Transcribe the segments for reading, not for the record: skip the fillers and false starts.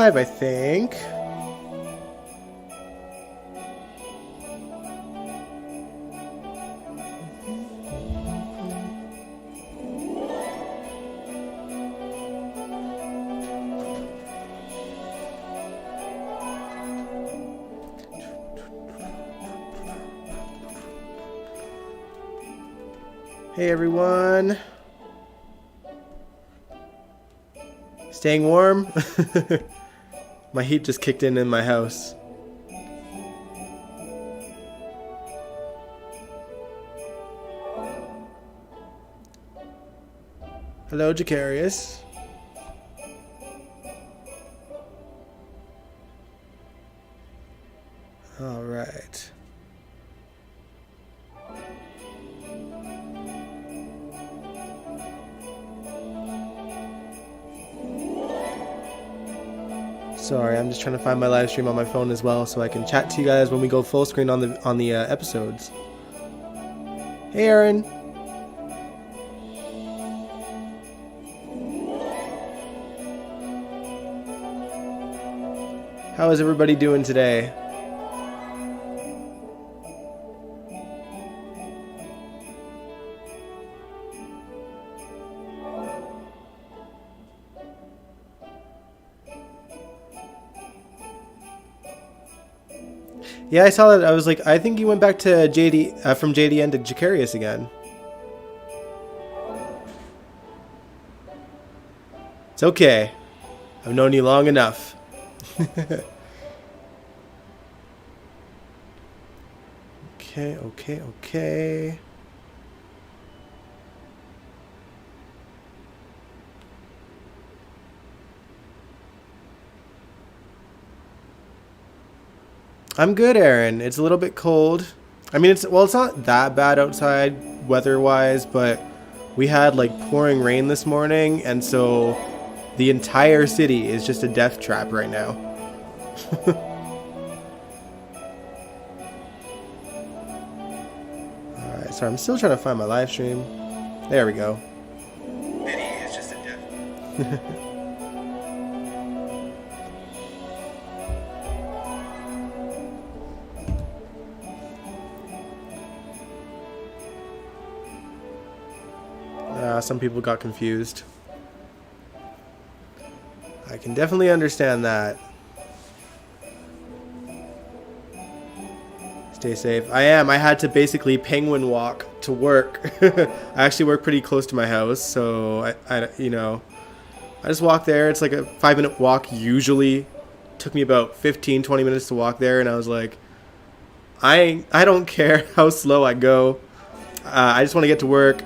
live, I think. Hey everyone. Staying warm? My heat just kicked in my house. Hello, Jacarius. All right. Sorry, I'm just trying to find my live stream on my phone as well, so I can chat to you guys when we go full screen on the episodes. Hey, Aaron. How is everybody doing today? Yeah, I saw that. I was like, I think you went back to JD from JDN to Jacarius again. It's okay. I've known you long enough. Okay. I'm good, Aaron. It's a little bit cold. I mean, it's not that bad outside weather-wise, but we had like pouring rain this morning, and so the entire city is just a death trap right now. Alright, sorry, I'm still trying to find my live stream. There we go. City is just a death. Some people got confused. I can definitely understand that. Stay safe. I am. I had to basically penguin walk to work. I actually work pretty close to my house, so I just walk there. It's like a 5-minute walk usually. Took me about 15-20 minutes to walk there, and I was like, I don't care how slow I go. I just want to get to work,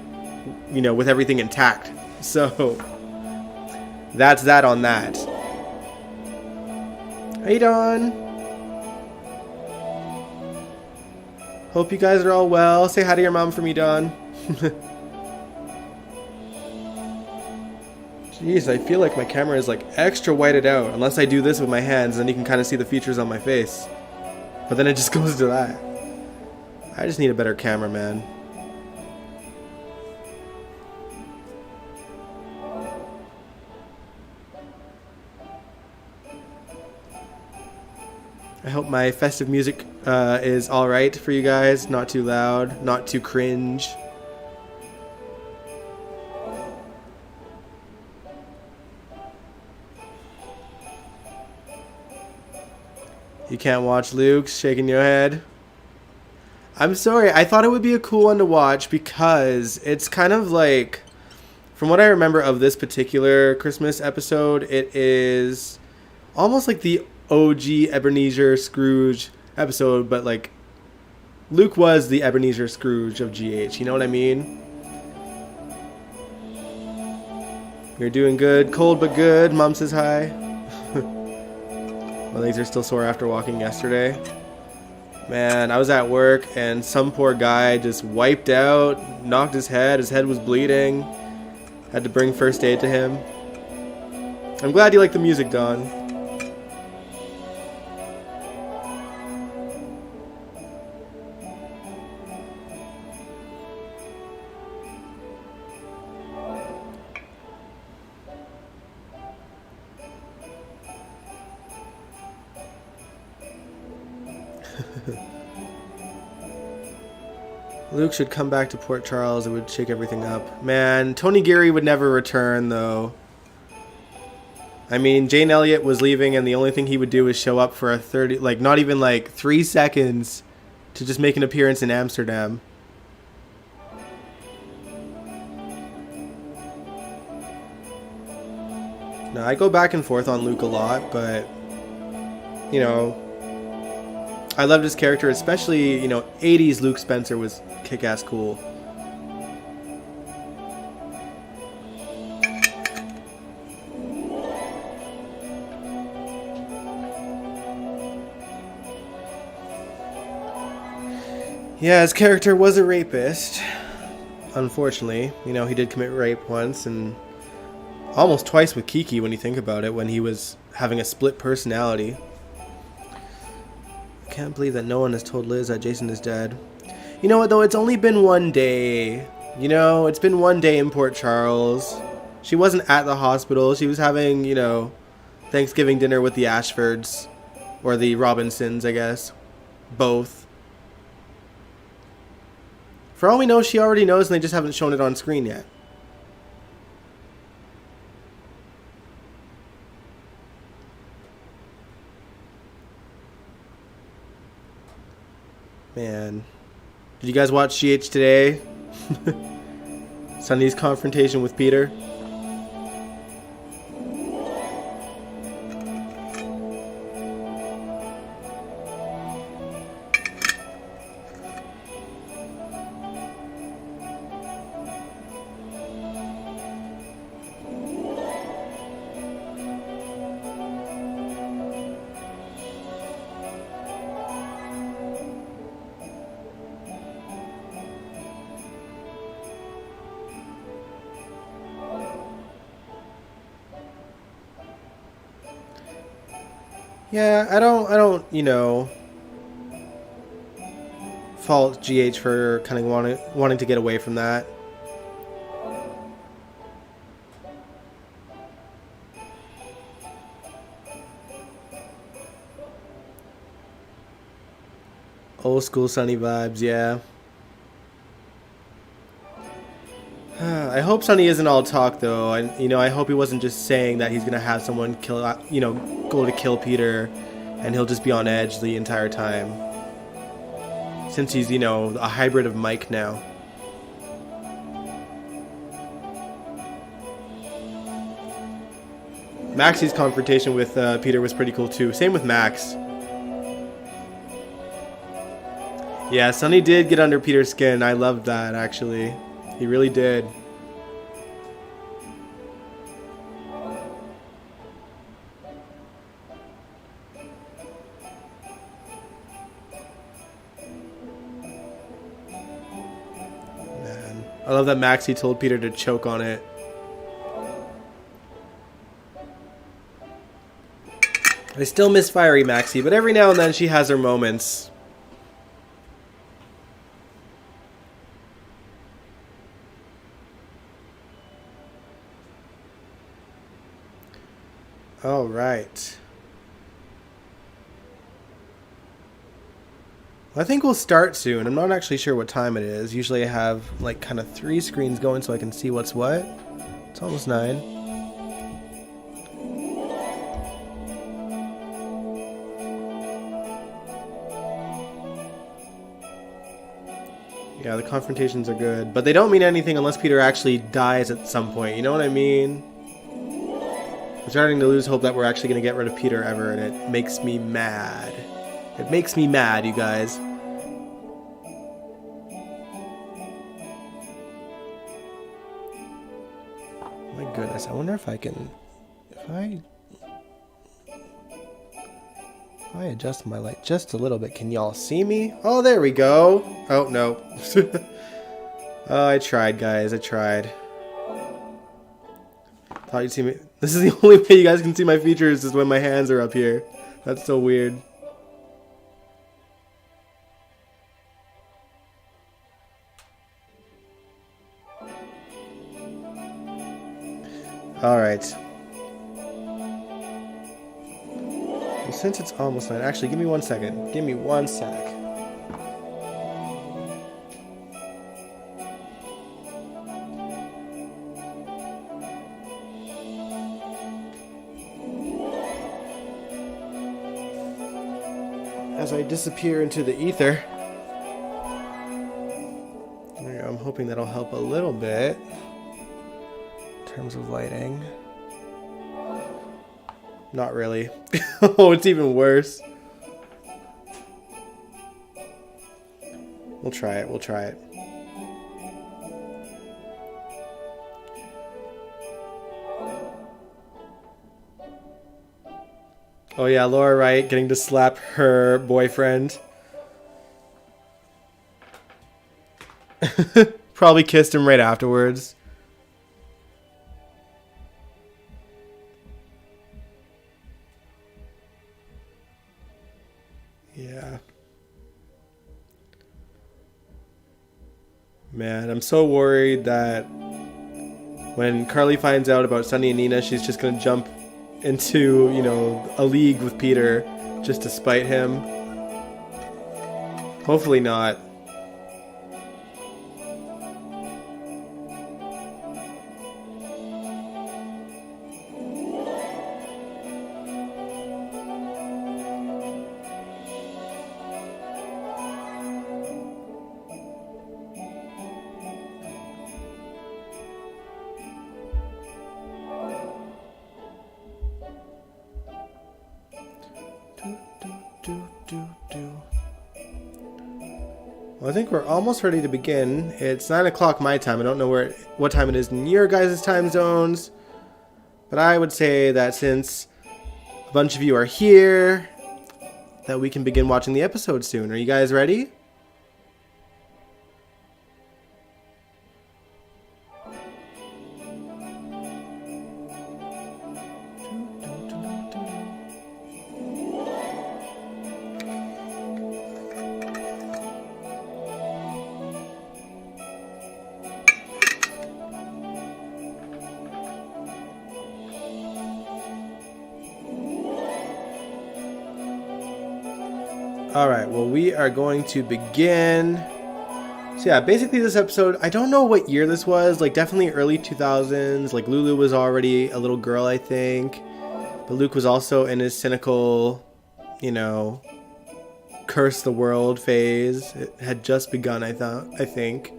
with everything intact. So that's that on that. Hey, Don. Hope you guys are all well. Say hi to your mom for me, Don. Jeez, I feel like my camera is like extra whited out. Unless I do this with my hands, then you can kind of see the features on my face. But then it just goes to that. I just need a better camera, man. I hope my festive music is alright for you guys. Not too loud, not too cringe. You can't watch Luke shaking your head. I'm sorry, I thought it would be a cool one to watch because it's kind of like, from what I remember of this particular Christmas episode, it is almost like the OG Ebenezer Scrooge episode, but like Luke was the Ebenezer Scrooge of GH, you know what I mean? You're doing good. Cold but good. Mom says hi. My legs are still sore after walking yesterday. Man, I was at work and some poor guy just wiped out, knocked his head was bleeding. Had to bring first aid to him. I'm glad you like the music, Don. Luke should come back to Port Charles. It would shake everything up. Man, Tony Geary would never return, though. I mean, Jane Elliott was leaving, and the only thing he would do is show up for a 30, like, not even like 3 seconds to just make an appearance in Amsterdam. Now, I go back and forth on Luke a lot, but, you know, I loved his character, especially, you know, 80s Luke Spencer was kick-ass cool. Yeah, his character was a rapist. Unfortunately, you know, he did commit rape once and almost twice with Kiki when you think about it, when he was having a split personality. I can't believe that no one has told Liz that Jason is dead. You know what, though? It's only been one day. You know, it's been one day in Port Charles. She wasn't at the hospital. She was having, you know, Thanksgiving dinner with the Ashfords. Or the Robinsons, I guess. Both. For all we know, she already knows and they just haven't shown it on screen yet. Man. Did you guys watch GH today? Sonny's confrontation with Peter? Yeah, I don't, you know, fault GH for kind of wanting to get away from that. Old school Sonny vibes, yeah. I hope Sonny isn't all talk though. I hope he wasn't just saying that he's gonna have someone kill, go to kill Peter, and he'll just be on edge the entire time. Since he's, a hybrid of Mike now. Maxie's confrontation with Peter was pretty cool too. Same with Max. Yeah, Sonny did get under Peter's skin. I loved that, actually. He really did. Man, I love that Maxie told Peter to choke on it. I still miss Fiery Maxie, but every now and then she has her moments. All right. I think we'll start soon. I'm not actually sure what time it is. Usually I have like kind of 3 screens going so I can see what's what. It's almost 9. Yeah, the confrontations are good, but they don't mean anything unless Peter actually dies at some point. You know what I mean? I'm starting to lose hope that we're actually going to get rid of Peter ever, and it makes me mad. It makes me mad, you guys. My goodness, I wonder if I can... If I adjust my light just a little bit, can y'all see me? Oh, there we go. Oh, no. Oh, I tried, guys. I tried. Thought you'd see me. This is the only way you guys can see my features is when my hands are up here. That's so weird. Alright. Well, since it's almost 9, actually, give me 1 second. Give me 1 sec. as I disappear into the ether. There we go. I'm hoping that'll help a little bit in terms of lighting. Not really. Oh, it's even worse. We'll try it. We'll try it. Oh yeah, Laura Wright getting to slap her boyfriend. Probably kissed him right afterwards. Yeah. Man, I'm so worried that when Carly finds out about Sunny and Nina, she's just gonna jump into, you know, a league with Peter just to spite him. Hopefully not. Well, I think we're almost ready to begin. It's 9 o'clock my time. I don't know what time it is in your guys' time zones. But I would say that since a bunch of you are here, that we can begin watching the episode soon. Are you guys ready? Alright, well, we are going to begin. So yeah, basically this episode, I don't know what year this was, like definitely early 2000s, like Lulu was already a little girl, I think, but Luke was also in his cynical, you know, curse the world phase. It had just begun, I think.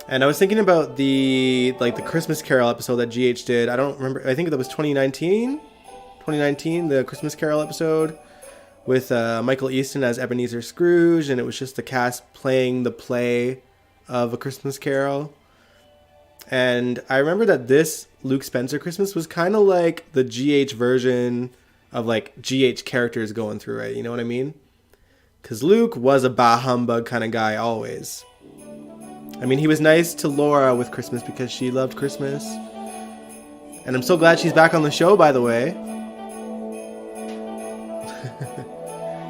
And I was thinking about the Christmas Carol episode that GH did. I don't remember, I think that was 2019, the Christmas Carol episode with Michael Easton as Ebenezer Scrooge, and it was just the cast playing the play of A Christmas Carol. And I remember that this Luke Spencer Christmas was kind of like the GH version of like GH characters going through it, you know what I mean? Because Luke was a bah humbug kind of guy always. I mean, he was nice to Laura with Christmas because she loved Christmas. And I'm so glad she's back on the show, by the way.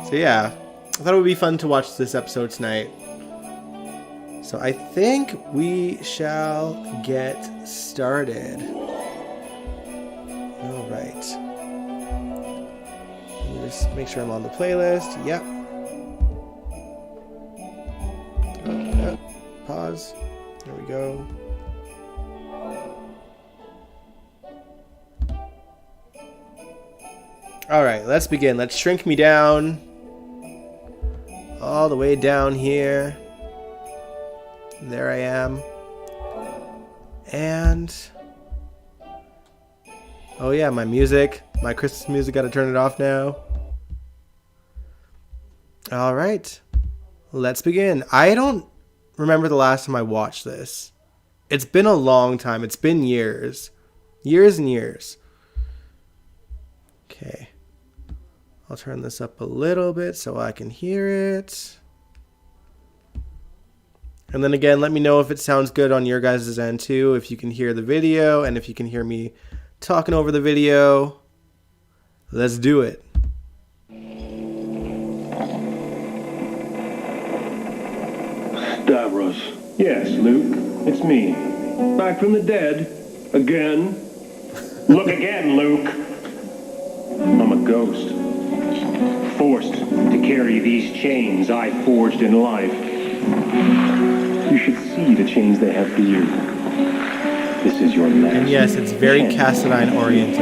So yeah, I thought it would be fun to watch this episode tonight. So I think we shall get started. All right. Let me just make sure I'm on the playlist. Yep. Pause. There we go. All right, let's begin. Let's shrink me down. All the way down here. There I am. And oh yeah, my music. My Christmas music, gotta turn it off now. Alright. Let's begin. I don't remember the last time I watched this. It's been a long time. It's been years. Years and years. Okay. I'll turn this up a little bit so I can hear it. And then again, let me know if it sounds good on your guys' end too, if you can hear the video and if you can hear me talking over the video. Let's do it. Stavros. Yes, Luke. It's me. Back from the dead. Again. Look again, Luke. I'm a ghost. Forced to carry these chains I forged in life. You should see the chains they have for you. This is your last. And yes, it's very Cassadine oriented.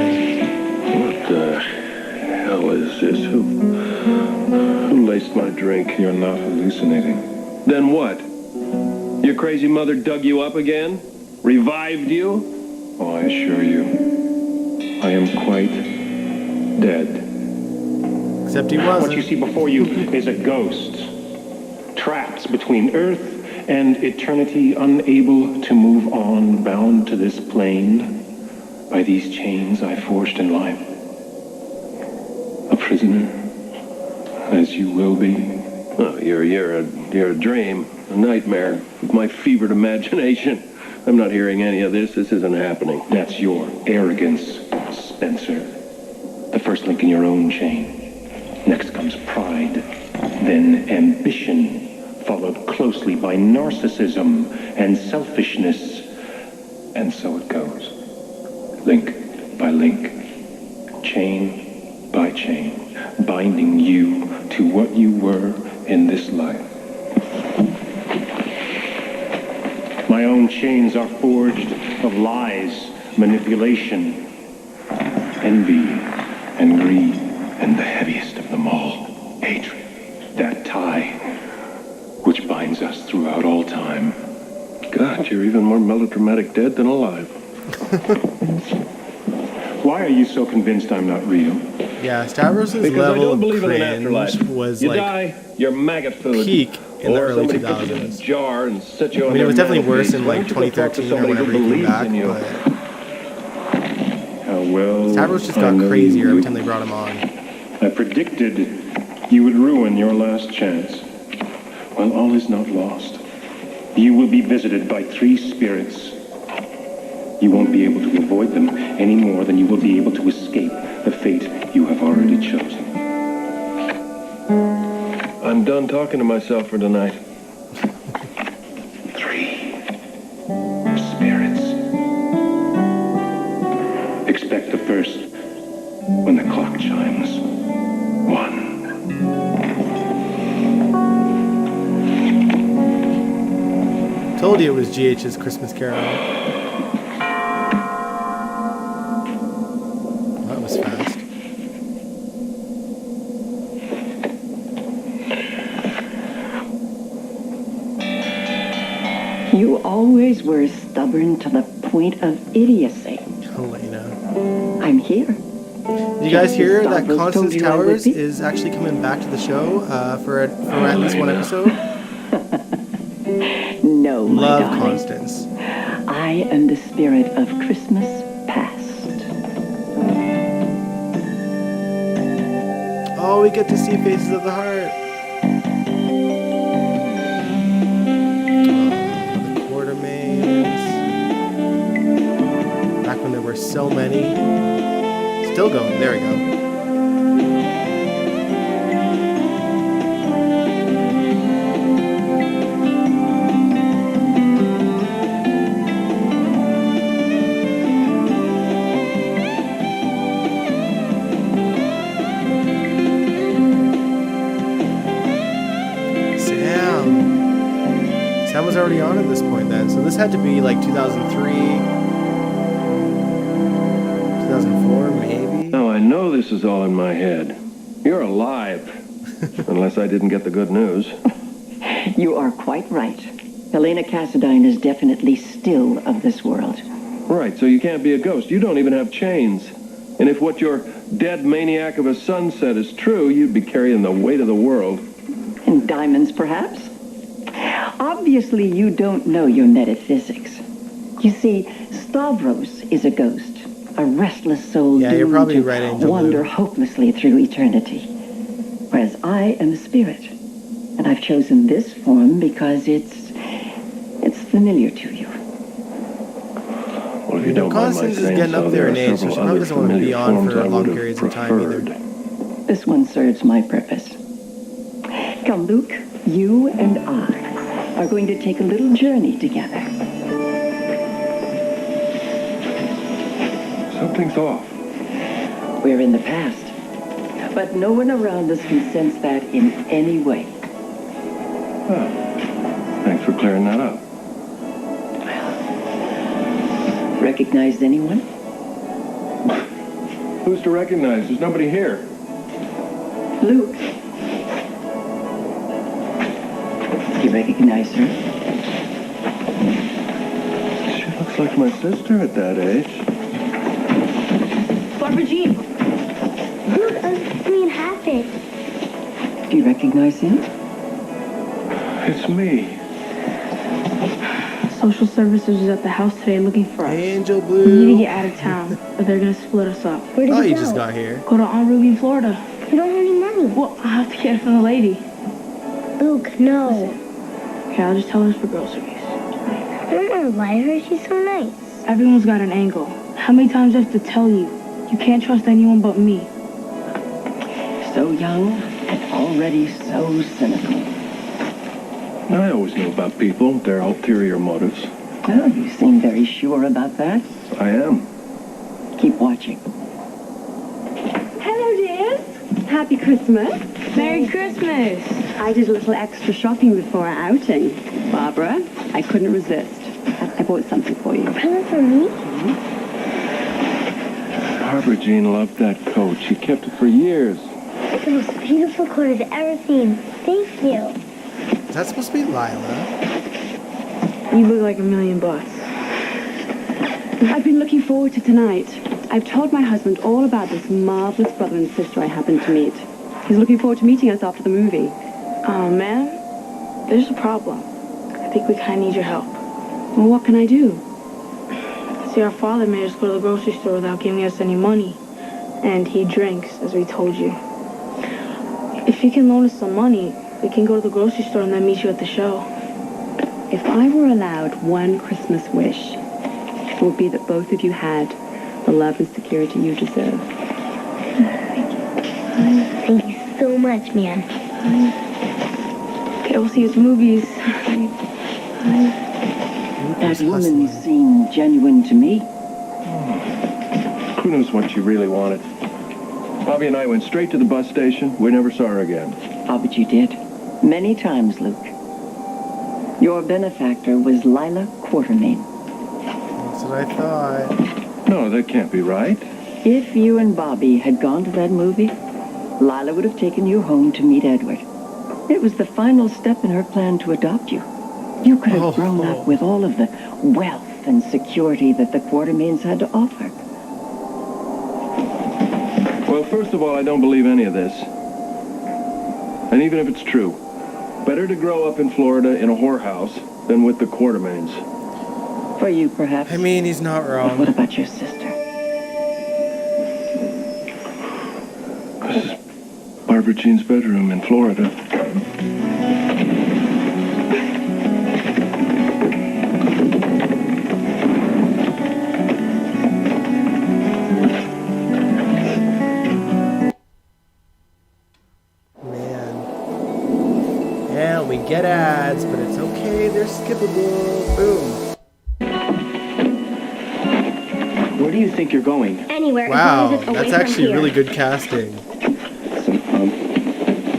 What the hell hell is who laced my drink? You're not hallucinating. Then what? Your crazy mother dug you up again? Revived you? Oh, I assure you, I am quite dead. Except he What you wasn't. see before you is a ghost. Trapped between Earth and eternity, unable to move on, bound to this plane by these chains I forged in life. A prisoner, as you will be. Oh, you're a dream, a nightmare of my fevered imagination. I'm not hearing any of this. This isn't happening. That's your arrogance, Spencer. The first link in your own chain. Next comes pride, then ambition, followed closely by narcissism and selfishness. And so it goes. Link by link, chain by chain, binding you to what you were in this life. My own chains are forged of lies, manipulation, envy, and greed, and the heaviest of them all, hatred. That tie which binds us throughout all time. God, you're even more melodramatic dead than alive. Why are you so convinced I'm not real? Yeah, Stavros's Because I level don't of believe in an cringe afterlife. was You like die, you're maggot food. peak in the Or early somebody puts you in a 2000s. jar and sets you on I mean, it their was definitely worse mantelpiece. in Why like don't you go talk to 2013 or somebody whenever who he came believes back, in you? but How well Stavros just I got know crazier you. every time they brought him on. I predicted you would ruin your last chance. Well, all is not lost. You will be visited by 3 spirits. You won't be able to avoid them any more than you will be able to escape the fate you have already chosen. I'm done talking to myself for tonight. 3 spirits. Expect the first when the clock chimes. 1. Told you it was GH's Christmas Carol. That was fast. You always were stubborn to the point of idiocy. Helena. I'm here. Did you guys hear that Stavros Constance told you I would Towers be? is actually coming back to the show for at least one episode? No, my Love darling. Constance. I am the spirit of Christmas past. Oh, we get to see Faces of the Heart. Oh, the Quartermains. Back when there were so many. Still going. There we go. Sam was already on at this point then, so this had to be like 2003, 2004 maybe? No, I know this is all in my head. You're alive. Unless I didn't get the good news. You are quite right. Helena Cassadine is definitely still of this world. Right, so you can't be a ghost. You don't even have chains. And if what your dead maniac of a son said is true, you'd be carrying the weight of the world. And diamonds, perhaps? Obviously, you don't know your metaphysics. You see, Stavros is a ghost, a restless soul Yeah, you're doomed probably to right, Angel wander Lou. hopelessly through eternity. Whereas I am a spirit, and I've chosen this form because it's familiar to you. Well, if you don't mind my Constance is saying getting so, up there in there are age, so several she probably other doesn't want to be familiar on forms for I long would have periods of time either. preferred. This one serves my purpose. Come, Luke, you and I are going to take a little journey together. Something's off. We're in the past, but no one around us can sense that in any way. Thanks for clearing that up. Recognize anyone? Who's to recognize? There's nobody here. Luke. You recognize her? She looks like my sister at that age. Barbara Jean. Luke, Happy. Do you recognize him? It's me. Social services is at the house today looking for us. Angel We need to Blue. get out of town, or they're gonna split us up. Where did Oh, you you go? just got here. Go to Aunt Ruby in Florida. We don't have any money. Well, I have to get it from the lady. Luke, no. Okay, I'll just tell her it's for groceries. I don't want to lie to her. She's so nice. Everyone's got an angle. How many times do I have to tell you? You can't trust anyone but me. So young and already so cynical. I always knew about people, their ulterior motives. Well, you seem very sure about that. I am. Keep watching. Hello, dears. Happy Christmas. Merry Christmas! I did a little extra shopping before our outing. Barbara, I couldn't resist. I bought something for you. Present for me? Barbara Jean loved that coat. She kept it for years. It's the most beautiful coat I've ever seen. Thank you. Is that supposed to be Lila? You look like $1,000,000. I've been looking forward to tonight. I've told my husband all about this marvelous brother and sister I happened to meet. He's looking forward to meeting us after the movie. Oh, man. There's a problem. I think we kind of need your help. Well, what can I do? See, our father made us go to the grocery store without giving us any money. And he drinks, as we told you. If you can loan us some money, we can go to the grocery store and then meet you at the show. If I were allowed one Christmas wish, it would be that both of you had the love and security you deserve. Thank you so much, man. Okay, we'll see you at the movies. That woman seemed genuine to me. Who knows what she really wanted? Bobby and I went straight to the bus station. We never saw her again. Oh, but you did. Many times, Luke. Your benefactor was Lila Quartermain. That's what I thought. No, that can't be right. If you and Bobby had gone to that movie, Lila would have taken you home to meet Edward. It was the final step in her plan to adopt you. You could have grown up with all of the wealth and security that the Quartermains had to offer. Well, first of all, I don't believe any of this. And even if it's true, better to grow up in Florida in a whorehouse than with the Quartermains. For you, perhaps. I mean, he's not But wrong. what about your sister? This is Barbara Jean's bedroom in Florida. Man. Yeah, we get ads, but it's okay. They're skippable. Boom. Where do you think you're going? Anywhere, Wow, as long as it's away that's from actually here. really good casting. Listen,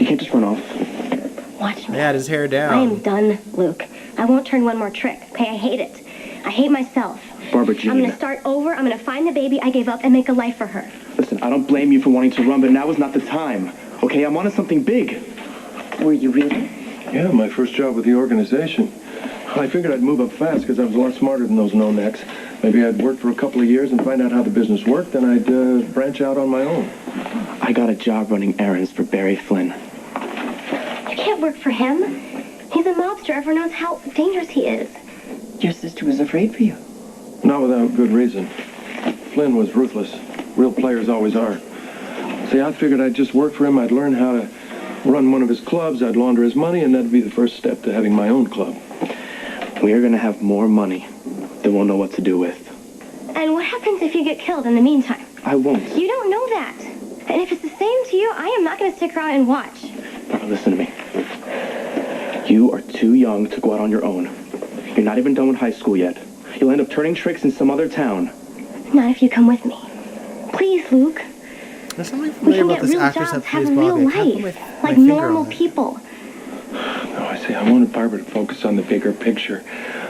you can't just run off. Watch me. He had his hair I down. am done, Luke. I won't turn one more trick. Okay, I hate it. I hate myself. Barbara Jean. I'm gonna start over. I'm gonna find the baby I gave up and make a life for her. Listen, I don't blame you for wanting to run, but now is not the time. Okay, I'm onto something big. Were you really? Yeah, my first job with the organization. I figured I'd move up fast because I was a lot smarter than those no-necks. Maybe I'd work for a couple of years and find out how the business worked, then I'd branch out on my own. I got a job running errands for Barry Flynn. You can't work for him. He's a mobster. Everyone knows how dangerous he is. Your sister was afraid for you. Not without good reason. Flynn was ruthless. Real players always are. See, I figured I'd just work for him. I'd learn how to run one of his clubs. I'd launder his money, and that'd be the first step to having my own club. We are gonna have more money than we'll know what to do with. And what happens if you get killed in the meantime? I won't. You don't know that. And if it's the same to you, I am not gonna stick around and watch. Barbara, listen to me. You are too young to go out on your own. You're not even done with high school yet. You'll end up turning tricks in some other town. Not if you come with me. Please, Luke. There's something We familiar can about get this real actress jobs, that have plays a real Bobby. I can't put life, my like finger normal on it. people. No, I see. I wanted Barbara to focus on the bigger picture.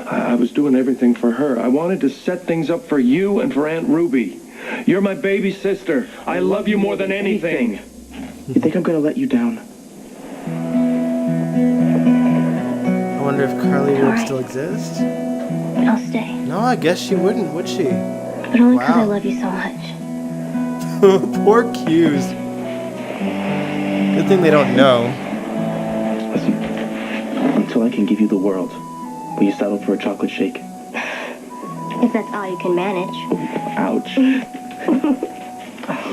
I was doing everything for her. I wanted to set things up for you and for Aunt Ruby. You're my baby sister. I love you more than anything. You think I'm gonna let you down? I wonder if Carly would Alright. still exist. I'll stay. No, I guess she wouldn't, would she? But only because I Wow. love you so much. Poor Q's. Good thing they don't know. Listen, until I can give you the world, will you settle for a chocolate shake? If that's all you can manage. Ouch.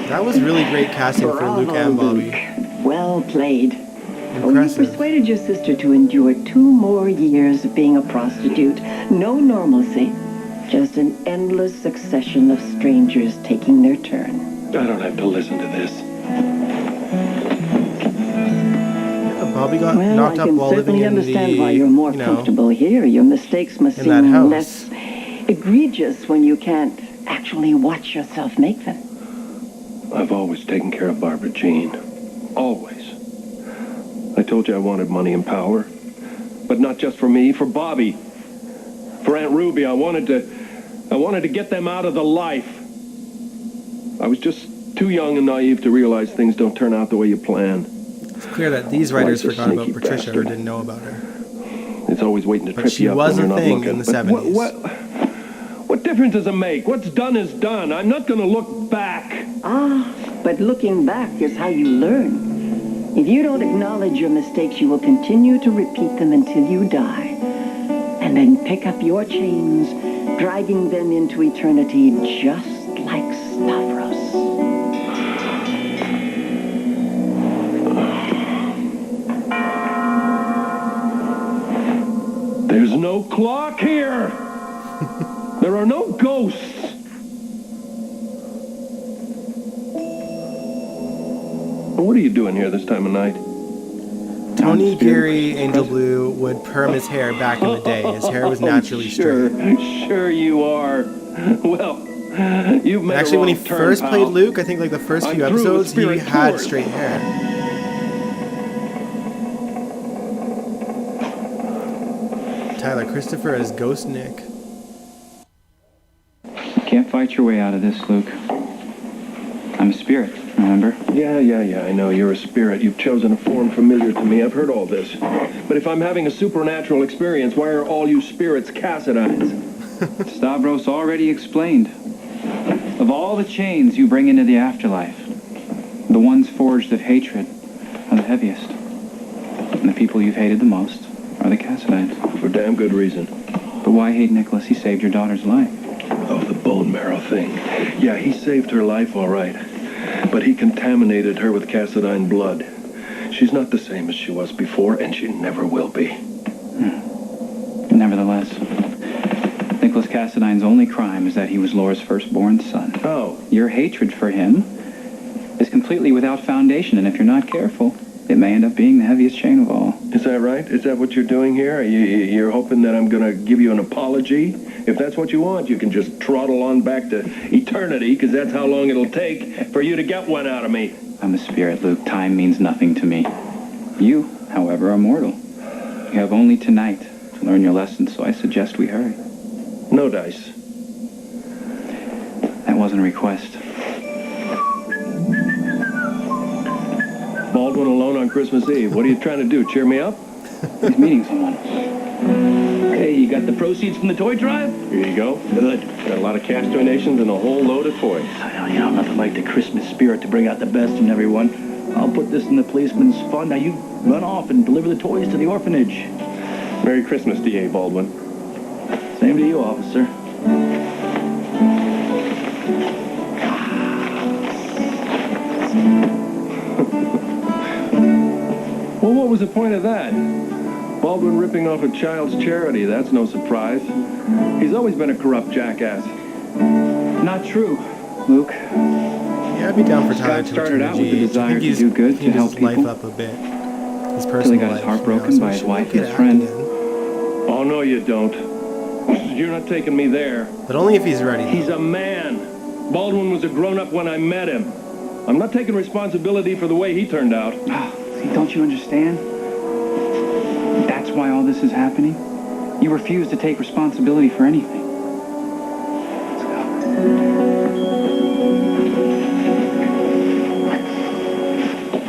That was really great casting for Luke and Bobby. Well played. Oh, you Impressive. persuaded your sister to endure 2 more years of being a prostitute. No normalcy. Just an endless succession of strangers taking their turn. I don't have to listen to this. Bobby got Well, knocked I up can while living certainly in understand the, why you're more you know, comfortable here. Your mistakes must in that seem house. less egregious when you can't actually watch yourself make them. I've always taken care of Barbara Jean. Always. I told you I wanted money and power. But not just for me, for Bobby. For Aunt Ruby, I wanted to get them out of the life. I was just too young and naive to realize things don't turn out the way you plan. It's clear that these writers Life's a forgot about sneaky Patricia or bastard. didn't know about her. It's always waiting to But trip she you up was when a you're not thing looking. in the But 70s. What difference does it make? What's done is done. I'm not going to look back. But looking back is how you learn. If you don't acknowledge your mistakes, you will continue to repeat them until you die. And then pick up your chains, dragging them into eternity just like Stavros. There's no clock here. There are no ghosts. What are you doing here this time of night? Tony Geary, Angel Blue, would perm his hair back in the day. His hair was naturally sure, straight. Sure you are. Well, you've made Actually, a when he wrong turn, first pal. played Luke, I think like the first I'm few through with episodes, he Spirit had Tours. straight hair. Tyler Christopher as Ghost Nick. You can't fight your way out of this, Luke. I'm a spirit, remember? Yeah, I know. You're a spirit. You've chosen a form familiar to me. I've heard all this. But if I'm having a supernatural experience, why are all you spirits Cassidines? Stavros already explained. Of all the chains you bring into the afterlife, the ones forged of hatred are the heaviest. And the people you've hated the most are the Cassidines. For damn good reason. But why hate Nicholas? He saved your daughter's life. Oh, the bone marrow thing. Yeah, he saved her life, all right. But he contaminated her with Cassidine blood. She's not the same as she was before, and she never will be. Nevertheless, Nicholas Cassidine's only crime is that he was Laura's firstborn son. Oh. Your hatred for him is completely without foundation, and if you're not careful, it may end up being the heaviest chain of all. Is that right? Is that what you're doing here? You're hoping that I'm going to give you an apology? If that's what you want, you can just trottle on back to eternity, because that's how long it'll take for you to get one out of me. I'm a spirit, Luke. Time means nothing to me. You, however, are mortal. You have only tonight to learn your lesson, so I suggest we hurry. No dice. That wasn't a request. Baldwin alone on Christmas Eve. What are you trying to do? Cheer me up? He's meeting someone. Hey, you got the proceeds from the toy drive? Here you go. Good. Got a lot of cash donations and a whole load of toys. You know, nothing like the Christmas spirit to bring out the best in everyone. I'll put this in the policeman's fund. Now you run off and deliver the toys to the orphanage. Merry Christmas, D.A. Baldwin. Same to you, officer. Well, what was the point of that? Baldwin ripping off a child's charity, that's no surprise. He's always been a corrupt jackass. Not true, Luke. Yeah, I'd be down for Tyler Scott to started return out to with the GH. I desire think to he's do good, to cleaned help his life people. up a bit. His Till personal he got his life, heart you broken know, so by he his should wife get and his acting friend. in. Oh, no, you don't. You're not taking me there. But only if he's ready. He's a man. Baldwin was a grown-up when I met him. I'm not taking responsibility for the way he turned out. See, don't you understand? That's why all this is happening. You refuse to take responsibility for anything. Let's go.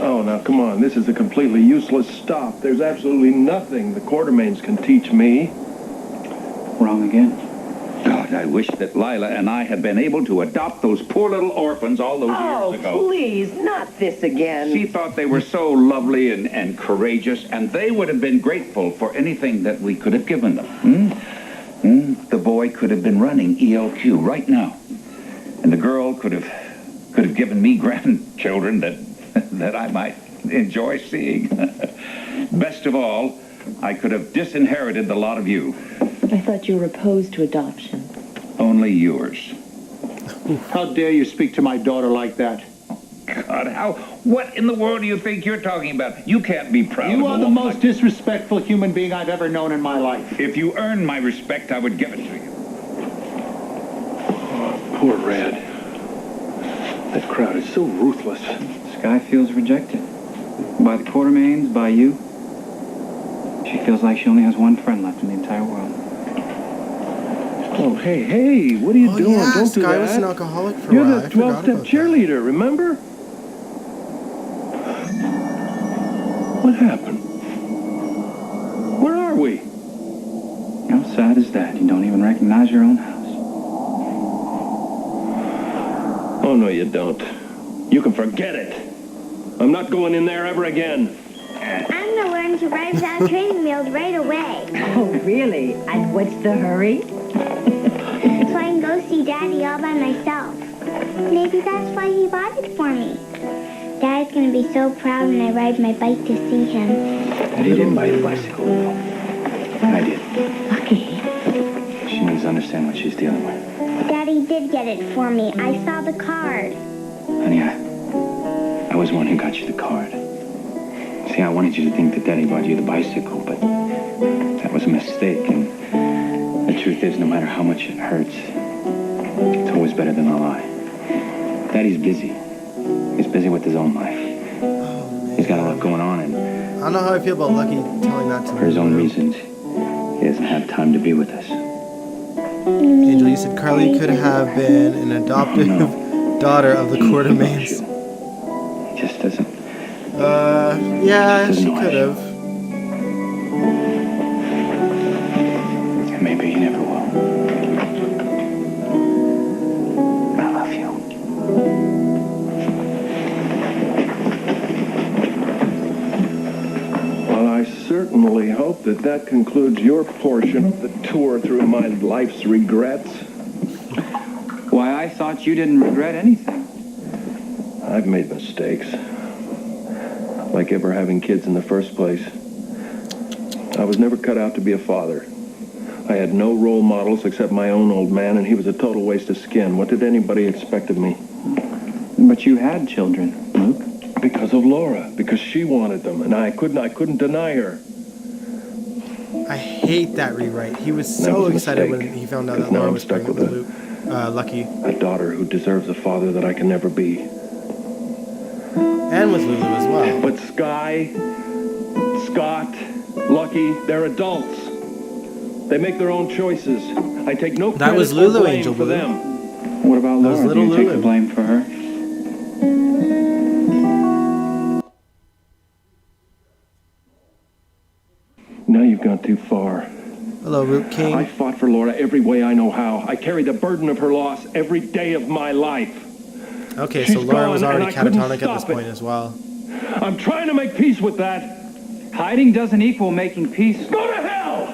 Oh, come on. This is a completely useless stop. There's absolutely nothing the Quartermains can teach me. Wrong again. God, I wish that Lila and I had been able to adopt those poor little orphans all those years ago. Oh, please, not this again. She thought they were so lovely and courageous, and they would have been grateful for anything that we could have given them. The boy could have been running ELQ right now, and the girl could have given me grandchildren that I might enjoy seeing. Best of all, I could have disinherited the lot of you. I thought you were opposed to adoption. Only yours. How dare you speak to my daughter like that? God, what in the world do you think you're talking about? You can't be proud of You a are the woman most like- disrespectful human being I've ever known in my life. If you earned my respect, I would give it to you. Poor Red. That crowd is so ruthless. Sky feels rejected. By the Quartermains, by you. She feels like she only has one friend left in the entire world. Oh, hey, what are you doing? Yeah, Don't do Sky that. was an alcoholic for You're a while. the I forgot 12-step about cheerleader, remember? What happened? Where are we? How sad is that? You don't even recognize your own house. Oh, no, you don't. You can forget it. I'm not going in there ever again. I'm gonna learn to ride without training wheels right away. Oh, really? And what's the hurry? So I can go see Daddy all by myself. Maybe that's why he bought it for me. Dad's gonna be so proud when I ride my bike to see him. Daddy didn't buy the bicycle. I did. Lucky. She needs to understand what she's dealing with. Daddy did get it for me. I saw the card. Honey, I was the one who got you the card. See, I wanted you to think that Daddy bought you the bicycle, but that was a mistake. And the truth is, no matter how much it hurts, it's always better than a lie. Daddy's busy. He's busy with his own life. He's got a lot going on, and I don't know how I feel about Lucky telling that to me. for his own reasons, he doesn't have time to be with us. Angel, you said Carly could have been an adoptive daughter of the Quartermains. He just doesn't. Yeah, she could have. And maybe he never will. I love you. Well, I certainly hope that concludes your portion of the tour through my life's regrets. Why, I thought you didn't regret anything. I've made mistakes. Like ever having kids in the first place. I was never cut out to be a father. I had no role models except my own old man, and he was a total waste of skin. What did anybody expect of me? But you had children, Luke. Because of Laura. Because she wanted them, and I couldn't deny her. I hate that rewrite. He was That so was a excited mistake. when he found out Because that now Laura I'm was stuck pregnant with with Lucky. A daughter who deserves a father that I can never be. And with Lulu as well. But Sky, Scott, Lucky, they're adults. They make their own choices. I take no That credit was or Lulu, blame Angel for Blue. them. What about That was Laura? Do little you take Lulu. the blame for her? Now you've gone too far. Hello, Root King. I fought for Laura every way I know how. I carry the burden of her loss every day of my life. Okay, so She's Laura was gone, and already I couldn't catatonic at this stop it. point as well. I'm trying to make peace with that. Hiding doesn't equal making peace. Go to hell!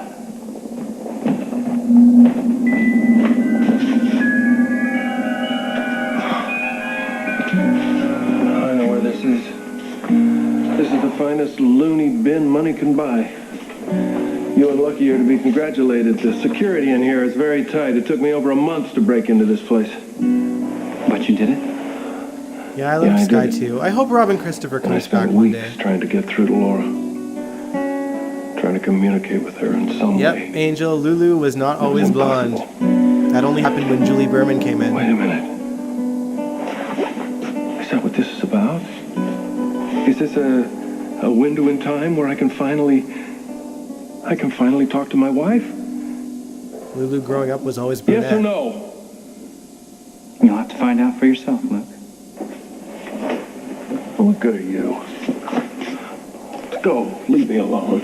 I know where this is. This is the finest loony bin money can buy. You and Lucky are to be congratulated. The security in here is very tight. It took me over a month to break into this place. But you did it? Yeah, I love I Sky did it. too. I hope Robin Christopher And I comes back spent one weeks day. trying to get through to Laura. Trying to communicate with her in some Yep, way. Angel, Lulu was not It was always blonde. impossible. That only happened when Julie Berman came in. Wait a minute. Is that what this is about? Is this a window in time where I can finally talk to my wife? Lulu growing up was always brunette. Yes or no? You'll have to find out for yourself, Luke. What good are you? go. Leave me alone.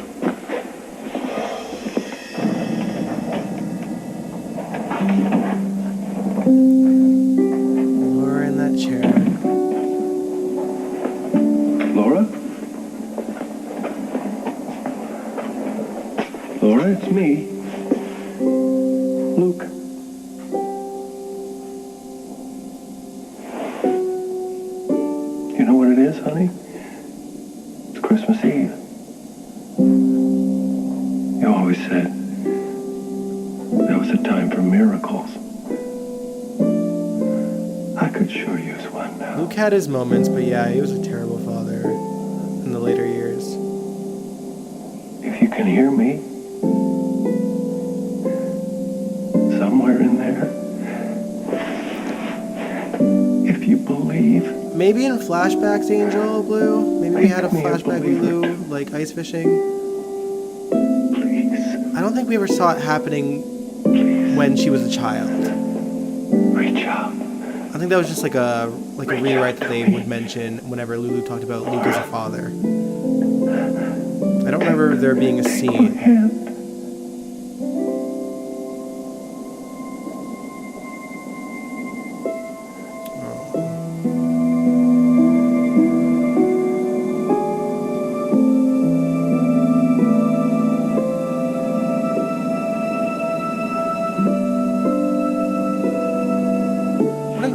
Laura in that chair. Laura? Laura, it's me. Luke. You know what it is, honey? It's Christmas Eve. You always said there was a time for miracles. I could sure use one now. Luke had his moments, but yeah, he was a terrible father in the later years. If you can hear me, somewhere in there, if you believe. Maybe in flashbacks, Angel Blue. Maybe we had a flashback with Lou, like ice fishing. Please. I don't think we ever saw it happening when she was a child. Reach out. I think that was just like a rewrite that they would mention whenever Lulu talked about Luke as a father. I don't remember there being a scene.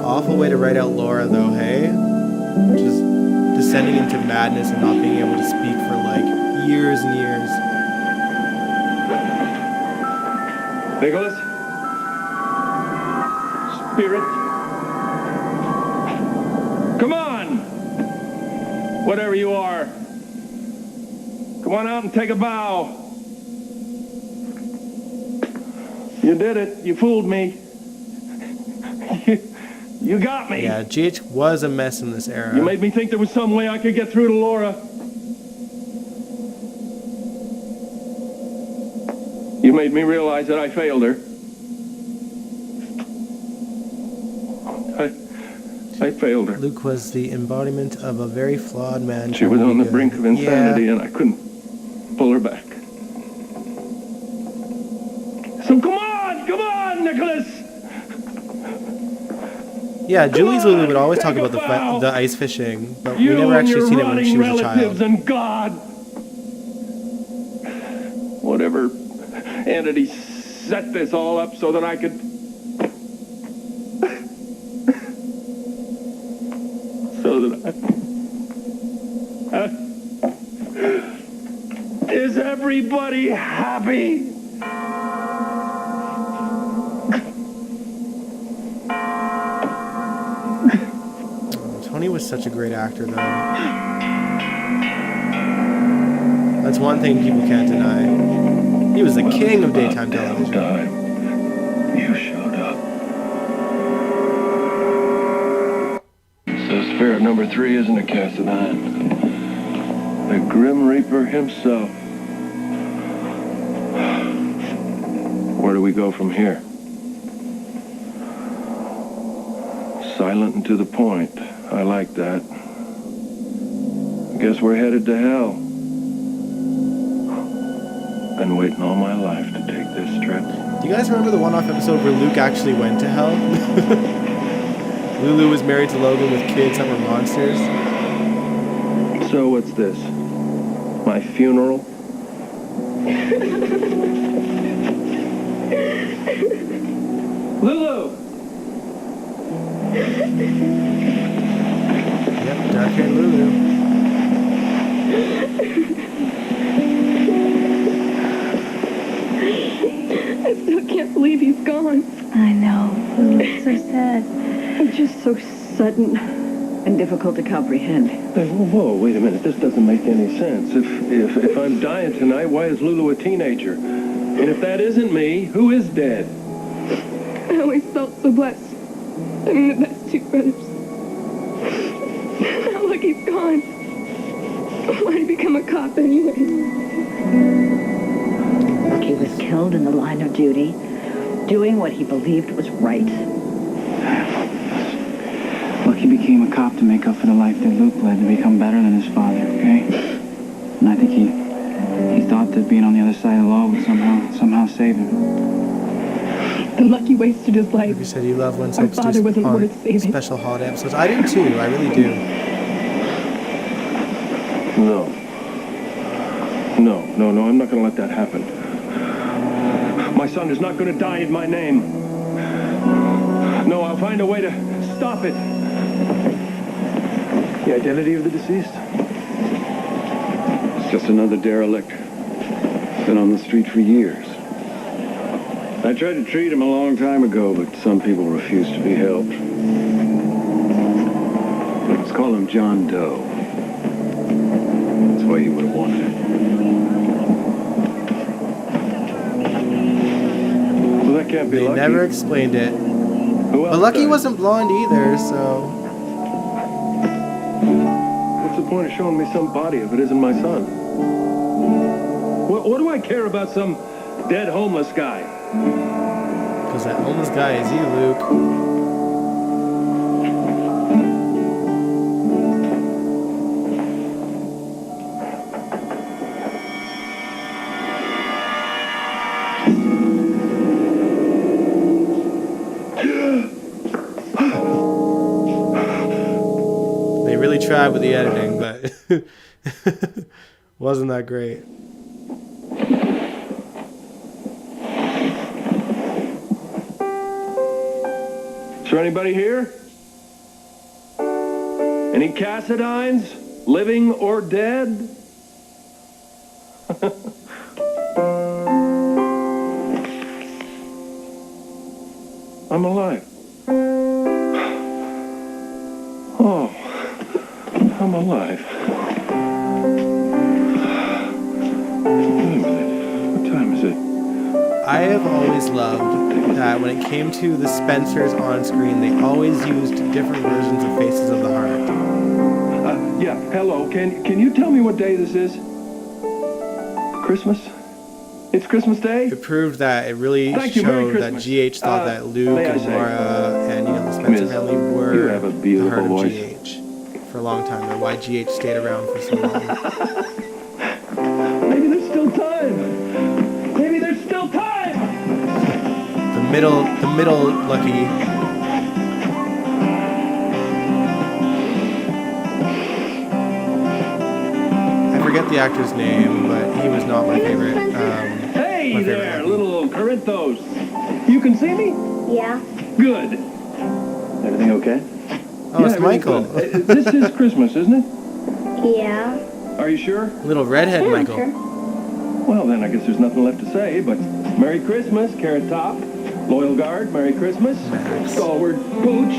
Awful way to write out Laura, though, hey? Just descending into madness and not being able to speak for like years and years. Nicholas? Spirit? Come on! Whatever you are. Come on out and take a bow. You did it. You fooled me. You got me. Yeah, GH was a mess in this era. You made me think there was some way I could get through to Laura. You made me realize that I failed her. I failed her. Luke was the embodiment of a very flawed man. She was on the brink of insanity, and I couldn't pull her back. So come on, Nicholas! Yeah, Julie's Lulu would always talk about the ice fishing, but we never actually seen it when she was a child. And God, whatever entity set this all up so that I could. So that I. Is everybody happy? Tony was such a great actor, though. That's one thing people can't deny. He was the king of daytime television. You showed up. So Spirit number 3 isn't a Cassadine. The Grim Reaper himself. Where do we go from here? Silent and to the point. I like that. I guess we're headed to hell. Been waiting all my life to take this trip. Do you guys remember the one-off episode where Luke actually went to hell? Lulu was married to Logan with kids that were monsters. So what's this? My funeral? Lulu! Yep, dark-haired Lulu. I still can't believe he's gone. I know. It's so sad. It's just so sudden and difficult to comprehend. Hey, whoa, wait a minute. This doesn't make any sense. If I'm dying tonight, why is Lulu a teenager? And if that isn't me, who is dead? I always felt so blessed. I'm the best 2 brothers. Now look, he's gone. Why did he become a cop anyway? He was killed in the line of duty, doing what he believed was right. Look, he became a cop to make up for the life that Luke led to become better than his father, okay? And I think he thought that being on the other side of the law would somehow save him. The lucky wasted his life. You said you love when Our soaps father do wasn't on worth saving. special holiday episodes. I do too. I really do. No, I'm not going to let that happen. My son is not going to die in my name. No, I'll find a way to stop it. The identity of the deceased? It's just another derelict. Been on the street for years. I tried to treat him a long time ago, but some people refuse to be helped. Let's call him John Doe. That's why you would have wanted it. Well, that can't be They Lucky. never explained it. Who else But Lucky died? wasn't blonde either, so... What's the point of showing me some body if it isn't my son? What do I care about some dead homeless guy? Because that homeless guy is you, Luke. They really tried with the editing, but wasn't that great. Is there anybody here? Any Cassidines, living or dead? I'm alive. Oh, I'm alive. Wait a minute. What time is it? I have always loved that when it came to the Spencers on screen, they always used different versions of Faces of the Heart. Yeah, hello. Can you tell me what day this is? Christmas? It's Christmas Day? It proved that it really Thank you, Merry showed that Christmas. GH thought that Luke may I and say- Mara and the Spencer Miss, family you were have a the beautiful heart of voice. GH for a long time, and why GH stayed around for so long. Maybe there's still time. Maybe there's still time. The middle Lucky. I forget the actor's name, but he was not my favorite. Hey my favorite there, Lucky. little Corinthos. You can see me? Yeah. Good. Everything okay? Oh, it's everything's Michael. good. This is Christmas, isn't it? Yeah. Are you sure? Little redhead Yeah, Michael. sure. Well, then I guess there's nothing left to say, but Merry Christmas, Carrot Top. Loyal Guard, Merry Christmas. Stalwart Pooch,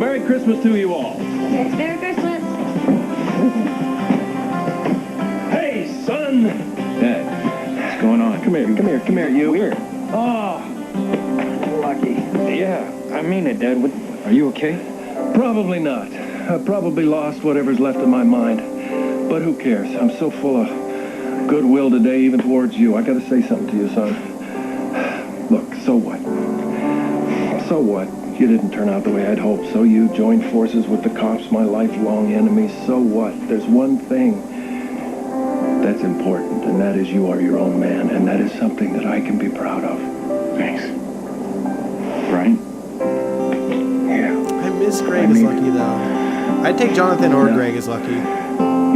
Merry Christmas to you all. Merry Christmas. Hey, son! Dad, what's going on? Come here, you. Weird. Oh, Lucky. Yeah, I mean it, Dad. What, are you okay? Probably not. I've probably lost whatever's left of my mind. But who cares? I'm so full of goodwill today, even towards you. I gotta say something to you, son. Look, so what? So what? You didn't turn out the way I'd hoped, so you joined forces with the cops, my lifelong enemies. So what? There's one thing that's important, and that is you are your own man, and that is something that I can be proud of. Thanks. Right? Yeah. I miss Greg as Lucky, though. I'd take Jonathan or No. Greg as Lucky.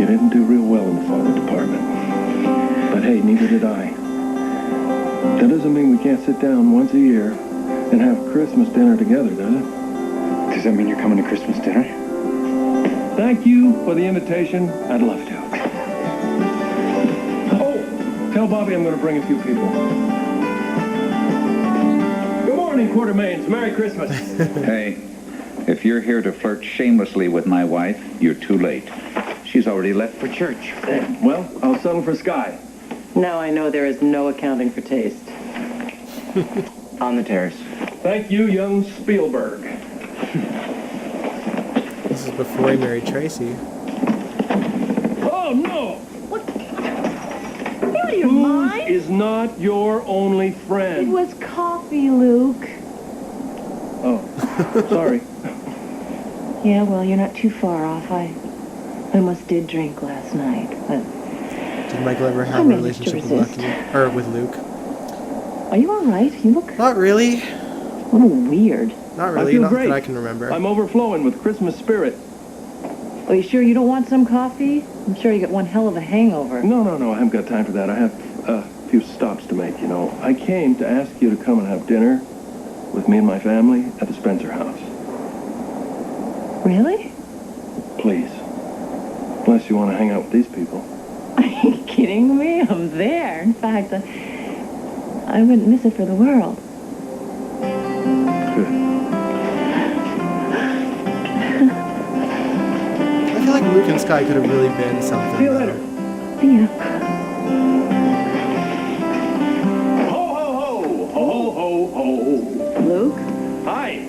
You didn't do real well in the father department. But hey, neither did I. That doesn't mean we can't sit down once a year and have Christmas dinner together, does it? Does that mean you're coming to Christmas dinner? Thank you for the invitation. I'd love to. Oh, tell Bobby I'm going to bring a few people. Good morning, Quartermains. Merry Christmas. Hey, if you're here to flirt shamelessly with my wife, you're too late. She's already left for church. Well, I'll settle for Sky. Now I know there is no accounting for taste. On the terrace. Thank you, young Spielberg. This is before he married Tracy. Oh, no! Out of your mind? Is not your only It friend. was coffee, Luke. Oh, sorry. Yeah, well, you're not too far off. I almost did drink last night, but Did Michael ever I have a managed to relationship with resist. Lucky or with Luke? Are you all right? You look Not really. a little weird. Not I really. feel Not great. that I can remember. I'm overflowing with Christmas spirit. Are you sure you don't want some coffee? I'm sure you got one hell of a hangover. No, I haven't got time for that. I have a few stops to make, you know. I came to ask you to come and have dinner with me and my family at the Spencer house. Really? Please. Unless you want to hang out with these people. Are you kidding me? I'm there. In fact, I wouldn't miss it for the world. Good. I feel like Luke and Sky could have really been something. See you later. See ya. Ho, ho, ho! Ho, ho, ho! Luke? Hi!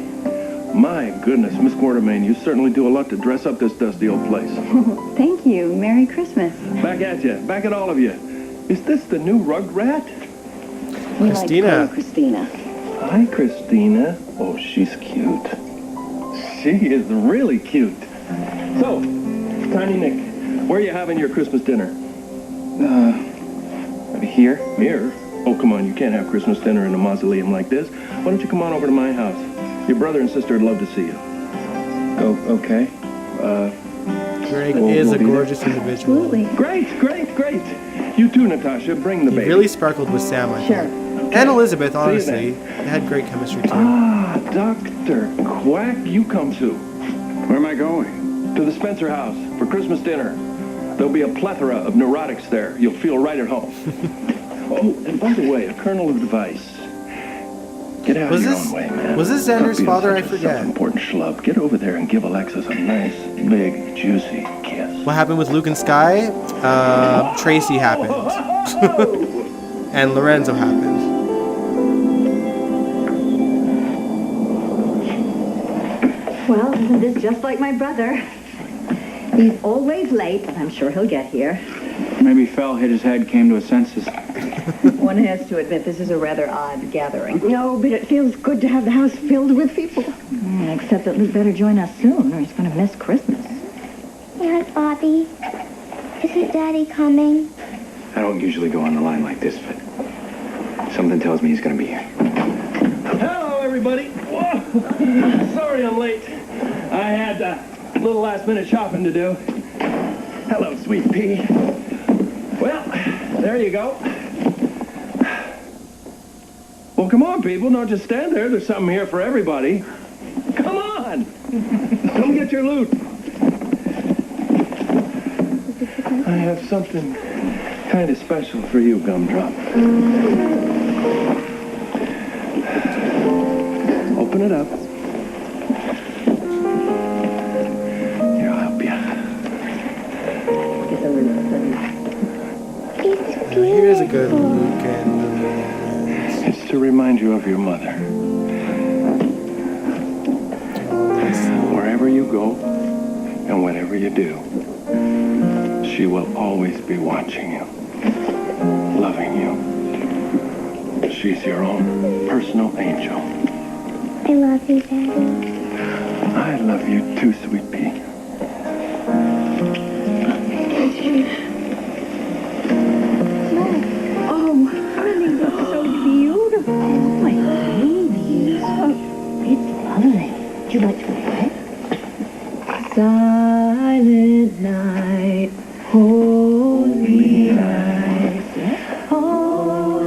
My goodness, Miss Quartermain, you certainly do a lot to dress up this dusty old place. Thank you. Merry Christmas. Back at you. Back at all of you. Is this the new rug rat? We Christina. like her Christina. Hi, Christina. Oh, she's cute. She is really cute. So, Tiny Nick, where are you having your Christmas dinner? Here? Here? Oh, come on, you can't have Christmas dinner in a mausoleum like this. Why don't you come on over to my house? Your brother and sister would love to see you. Oh, okay. Greg We'll is a be there. gorgeous individual. Absolutely. Great, great, great. You too, Natasha. Bring the He baby. really sparkled with Sam, I Sure. thought. And Elizabeth, you honestly. then. They had great chemistry too. Ah, Dr. Quack, you come too. Where am I going? To the Spencer house for Christmas dinner. There'll be a plethora of neurotics there. You'll feel right at home. Oh, and by the way, a kernel of advice. Get out Was of your this- own way, man. was this Stop Xander's being father? such I a forget. self-important schlub. Get over there and give Alexis a nice, big, juicy kiss. What happened with Luke and Sky? Tracy happened. And Lorenzo happened. Well, isn't this just like my brother? He's always late, but I'm sure he'll get here. Maybe Fell hit his head, came to his senses. One has to admit this is a rather odd gathering. No, but it feels good to have the house filled with people. Except that Luke better join us soon, or he's going to miss Christmas. Yes, Bobby. Isn't Daddy coming? I don't usually go on the line like this, but something tells me he's gonna be here. Hello, everybody. Whoa. Sorry I'm late. I had a little last-minute shopping to do. Hello, sweet pea. Well, there you go. Well, come on, people. Don't just stand there. There's something here for everybody. Come on. Come get your loot. I have something kind of special for you, Gumdrop. Open it up. Here, I'll help you. Here's a good Luke and Lily. It's to remind you of your mother. Wherever you go and whatever you do, she will always be watching you, loving you. She's your own personal angel. I love you, Daddy. I love you too, sweet pea. Oh, honey, looks so beautiful. Oh, my babies. It's lovely. Would you like to play? Silent night, holy night, all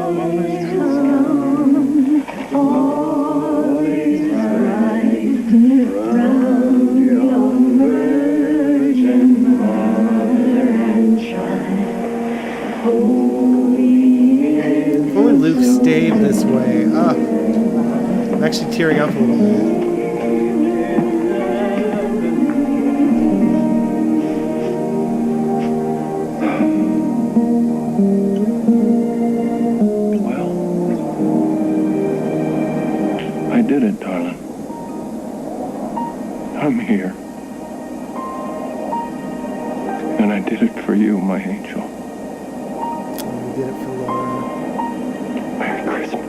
is calm, all is bright, round your virgin mother and child, holy is If only Luke stayed this way. I'm actually tearing up a little bit. Well, I did it, darling. I'm here. And I did it for you, my angel. We did it for Laura. Merry Christmas.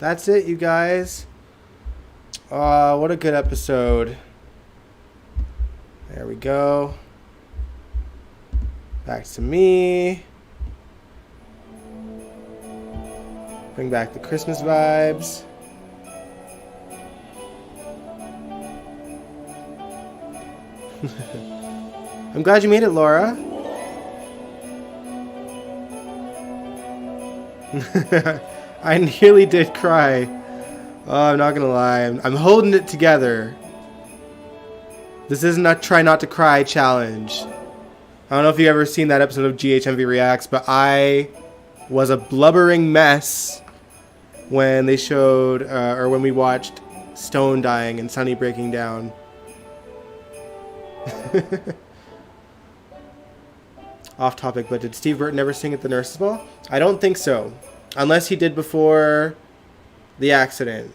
That's it, you guys. What a good episode. There we go. Back to me. Bring back the Christmas vibes. I'm glad you made it, Laura. I nearly did cry. Oh, I'm not gonna lie. I'm holding it together. This isn't a try not to cry challenge. I don't know if you've ever seen that episode of GHMV Reacts, but I was a blubbering mess when they showed, or when we watched Stone dying and Sunny breaking down. Off topic, but did Steve Burton ever sing at the Nurses Ball? I don't think so. Unless he did before the accident.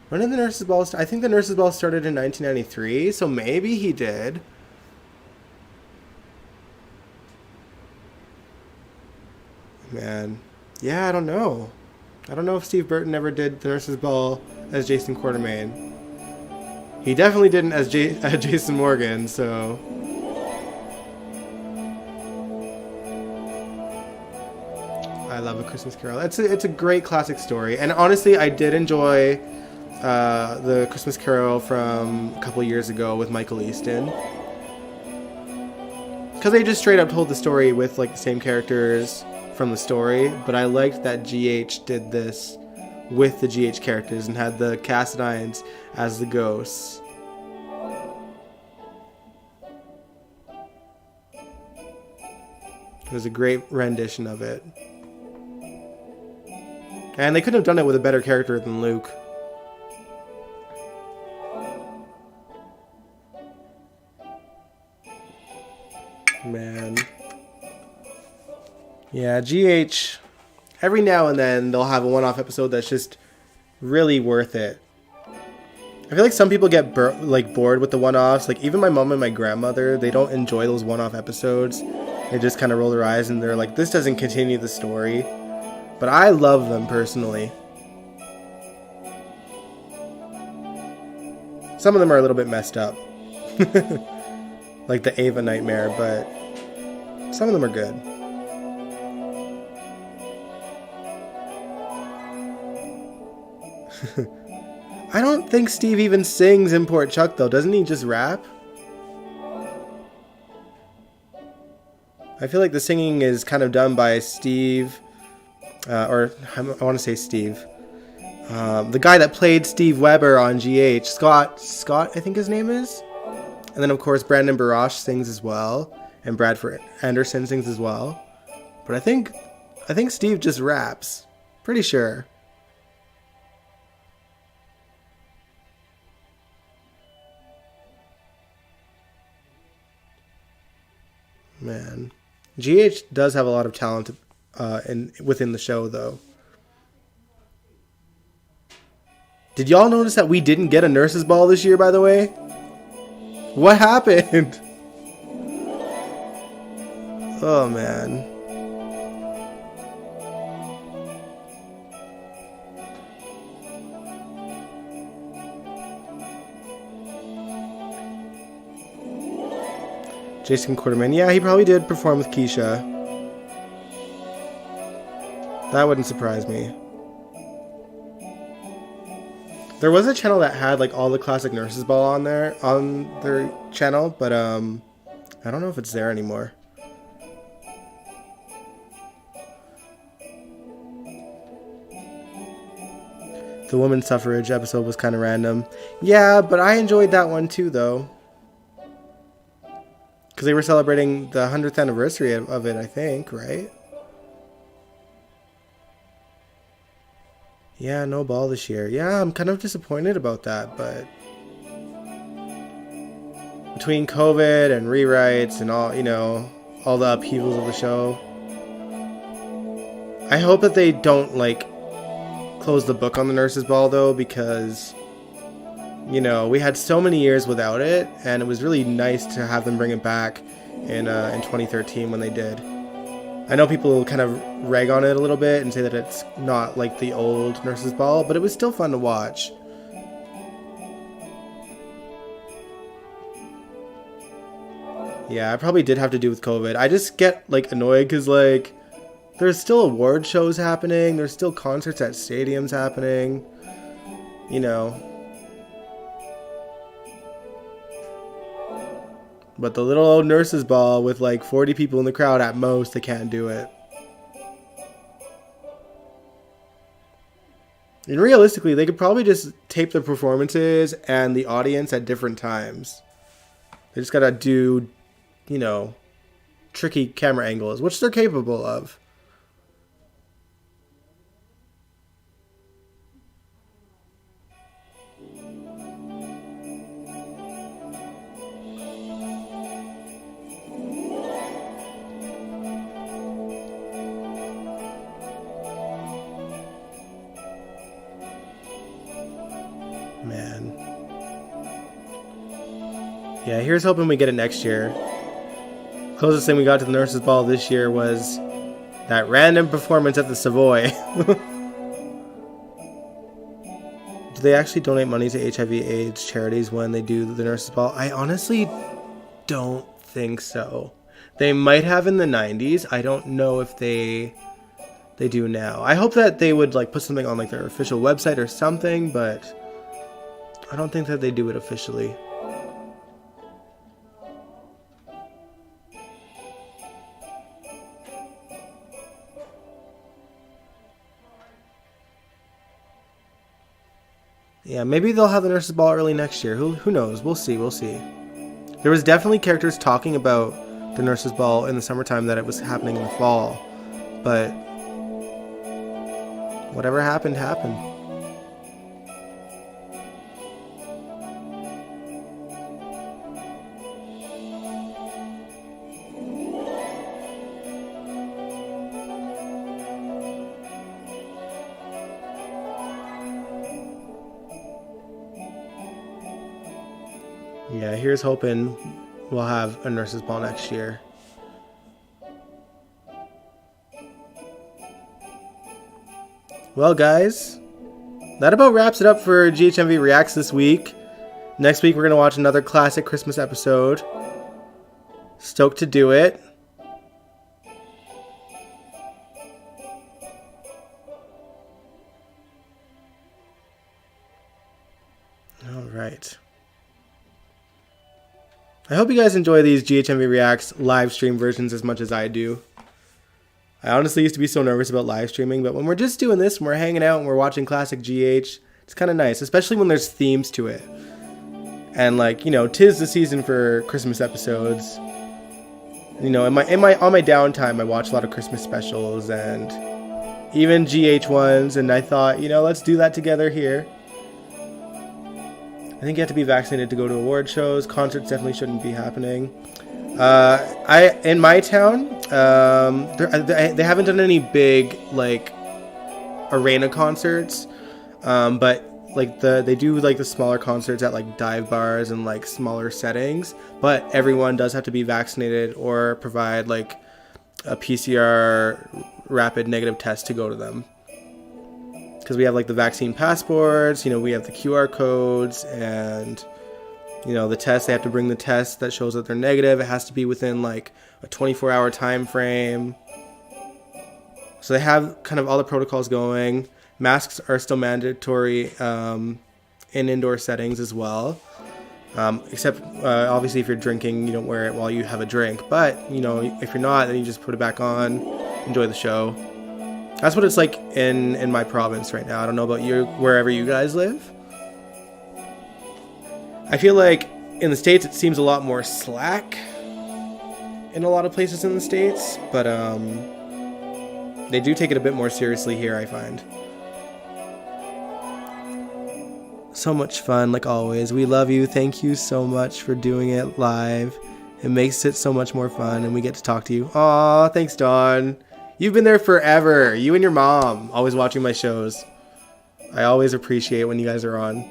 When did the Nurses Ball start? I think the Nurses Ball started in 1993, so maybe he did. Man. Yeah, I don't know. I don't know if Steve Burton ever did the Nurses Ball as Jason Quartermain. He definitely didn't as Jason Morgan, so... I love A Christmas Carol. It's a great classic story. And honestly, I did enjoy the Christmas Carol from a couple years ago with Michael Easton. Because they just straight up told the story with like the same characters from the story. But I liked that GH did this with the GH characters and had the Cassadines as the ghosts. It was a great rendition of it. And they couldn't have done it with a better character than Luke. Man. Yeah, GH, every now and then they'll have a one-off episode that's just really worth it. I feel like some people get bored with the one-offs. Like even my mom and my grandmother, they don't enjoy those one-off episodes. They just kind of roll their eyes and they're like, this doesn't continue the story. But I love them personally. Some of them are a little bit messed up. Like the Ava Nightmare, but some of them are good. I don't think Steve even sings Import Chuck though. Doesn't he just rap? I feel like the singing is kind of done by Steve, or I want to say Steve. The guy that played Steve Weber on GH, Scott, I think his name is. And then of course Brandon Barash sings as well, and Bradford Anderson sings as well. But I think Steve just raps. Pretty sure. Man, GH does have a lot of talent within the show, though. Did y'all notice that we didn't get a Nurses Ball this year, by the way? What happened? Oh, man. Jason Quartermain. Yeah, he probably did perform with Keisha. That wouldn't surprise me. There was a channel that had like all the classic Nurses Ball on their channel, but I don't know if it's there anymore. The women's suffrage episode was kind of random. Yeah, but I enjoyed that one too, though. Because they were celebrating the 100th anniversary of it, I think, right? Yeah, no ball this year. Yeah, I'm kind of disappointed about that, but... between COVID and rewrites and all, you know, all the upheavals of the show... I hope that they don't, like, close the book on the Nurses Ball, though, because... you know, we had so many years without it, and it was really nice to have them bring it back in 2013 when they did. I know people kind of rag on it a little bit and say that it's not like the old Nurses Ball, but it was still fun to watch. Yeah, I probably did have to do with COVID. I just get like annoyed because like there's still award shows happening. There's still concerts at stadiums happening. You know. But the little old Nurses Ball with like 40 people in the crowd at most, they can't do it. And realistically, they could probably just tape the performances and the audience at different times. They just gotta do, you know, tricky camera angles, which they're capable of. Man. Yeah, here's hoping we get it next year. Closest thing we got to the Nurses Ball this year was that random performance at the Savoy. Do they actually donate money to HIV/AIDS charities when they do the Nurses Ball? I honestly don't think so. They might have in the 90s. I don't know if they do now. I hope that they would like put something on like their official website or something, but I don't think that they do it officially. Yeah, maybe they'll have the Nurses Ball early next year. Who knows? We'll see. We'll see. There was definitely characters talking about the Nurses Ball in the summertime that it was happening in the fall, but whatever happened, happened. Yeah, here's hoping we'll have a Nurses Ball next year. Well, guys, that about wraps it up for GHMV Reacts this week. Next week, we're going to watch another classic Christmas episode. Stoked to do it. All right. I hope you guys enjoy these GHMV Reacts live stream versions as much as I do. I honestly used to be so nervous about live streaming, but when we're just doing this and we're hanging out and we're watching classic GH, it's kind of nice, especially when there's themes to it. And like, you know, 'tis the season for Christmas episodes. You know, on my downtime, I watch a lot of Christmas specials and even GH ones, and I thought, you know, let's do that together here. I think you have to be vaccinated to go to award shows. Concerts definitely shouldn't be happening. In my town, they haven't done any big like arena concerts, but like they do like the smaller concerts at like dive bars and like smaller settings. But everyone does have to be vaccinated or provide like a PCR rapid negative test to go to them. Because we have like the vaccine passports, you know, we have the QR codes, and you know, the test, they have to bring the test that shows that they're negative. It has to be within like a 24-hour time frame. So they have kind of all the protocols going. Masks are still mandatory in indoor settings as well. Except obviously if you're drinking, you don't wear it while you have a drink. But, you know, if you're not, then you just put it back on, enjoy the show. That's what it's like in my province right now. I don't know about you, wherever you guys live. I feel like in the States it seems a lot more slack in a lot of places in the States, but they do take it a bit more seriously here, I find. So much fun, like always. We love you. Thank you so much for doing it live. It makes it so much more fun, and we get to talk to you. Aw, thanks, Dawn. You've been there forever. You and your mom, always watching my shows. I always appreciate when you guys are on.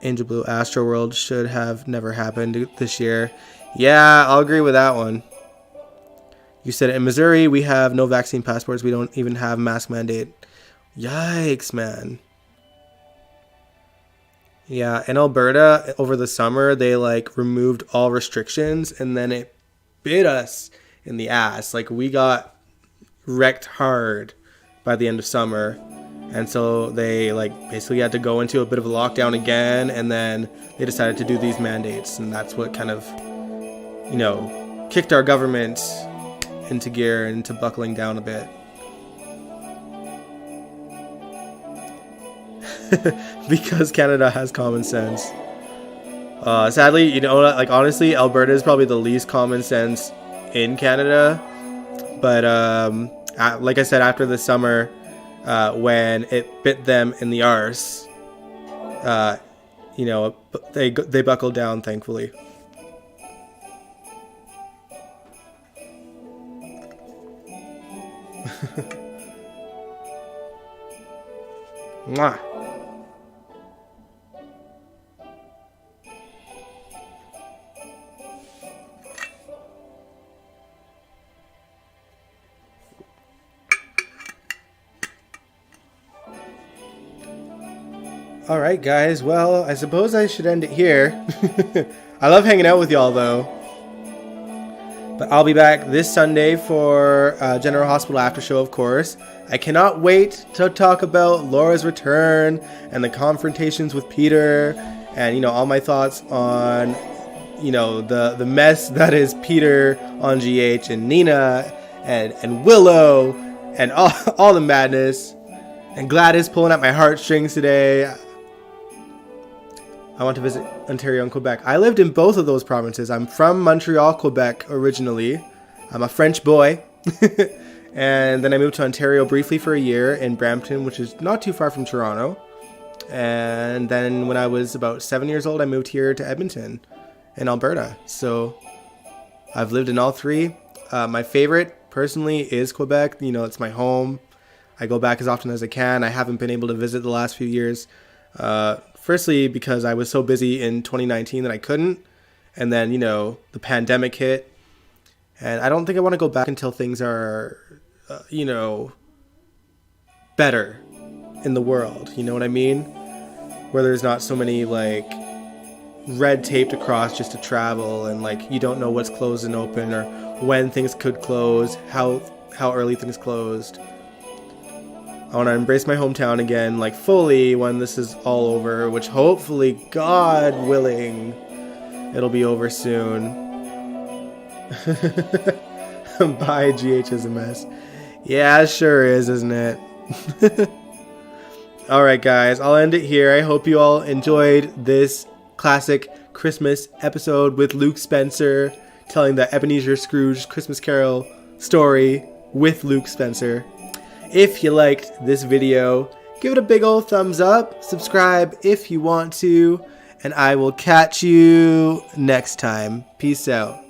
Angel Blue Astroworld should have never happened this year. Yeah, I'll agree with that one. You said in Missouri, we have no vaccine passports. We don't even have mask mandate. Yikes, man. Yeah, in Alberta, over the summer, they, like, removed all restrictions, and then it bit us in the ass. Like, we got wrecked hard by the end of summer. And so they, like, basically had to go into a bit of a lockdown again, and then they decided to do these mandates, and that's what kind of, you know, kicked our government into gear and into buckling down a bit. Because Canada has common sense. Sadly, you know, like, honestly, Alberta is probably the least common sense in Canada. But like I said, after the summer, when it bit them in the arse, you know, they buckled down, thankfully. Mwah. Alright guys, well, I suppose I should end it here. I love hanging out with y'all though. But I'll be back this Sunday for General Hospital After Show, of course. I cannot wait to talk about Laura's return and the confrontations with Peter, and, you know, all my thoughts on, you know, the mess that is Peter on GH, and Nina and Willow and all the madness, and Gladys pulling at my heartstrings today. I want to visit Ontario and Quebec. I lived in both of those provinces. I'm from Montreal, Quebec originally. I'm a French boy. And then I moved to Ontario briefly for a year in Brampton, which is not too far from Toronto. And then when I was about 7 years old, I moved here to Edmonton in Alberta. So I've lived in all three. My favorite, personally, is Quebec. You know, it's my home. I go back as often as I can. I haven't been able to visit the last few years. Firstly, because I was so busy in 2019 that I couldn't. And then, you know, the pandemic hit. And I don't think I want to go back until things are, you know, better in the world. You know what I mean? Where there's not so many, like, red taped across just to travel. And, like, you don't know what's closed and open or when things could close, how early things closed. I want to embrace my hometown again, like, fully when this is all over, which hopefully, God willing, it'll be over soon. Bye, GH is a mess. Yeah, it sure is, isn't it? Alright, guys, I'll end it here. I hope you all enjoyed this classic Christmas episode with Luke Spencer telling the Ebenezer Scrooge Christmas Carol story with Luke Spencer. If you liked this video, give it a big old thumbs up, subscribe if you want to, and I will catch you next time. Peace out.